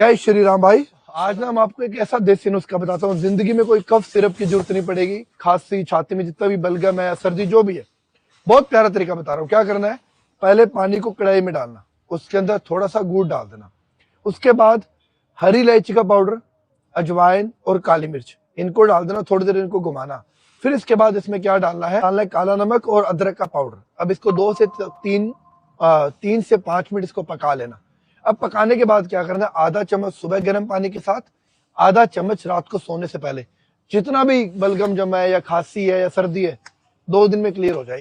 जय श्री राम भाई। आज ना हम आपको एक ऐसा देसी नुस्खा बताता हूँ, जिंदगी में कोई कफ सिरप की जरूरत नहीं पड़ेगी। खांसी छाती में जितना भी बलगम है या सर्दी जो भी है, बहुत प्यारा तरीका बता रहा हूँ। क्या करना है, पहले पानी को कढ़ाई में डालना, उसके अंदर थोड़ा सा गुड़ डाल देना। उसके बाद हरी इलायची का पाउडर, अजवाइन और काली मिर्च, इनको डाल देना। थोड़ी देर इनको घुमाना। फिर इसके बाद इसमें क्या डालना है, काला नमक और अदरक का पाउडर। अब इसको 3 से 5 मिनट इसको पका लेना। अब पकाने के बाद क्या करना है, आधा चम्मच सुबह गर्म पानी के साथ, आधा चम्मच रात को सोने से पहले। जितना भी बलगम जमा है या खांसी है या सर्दी है, 2 दिन में क्लियर हो जाएगी।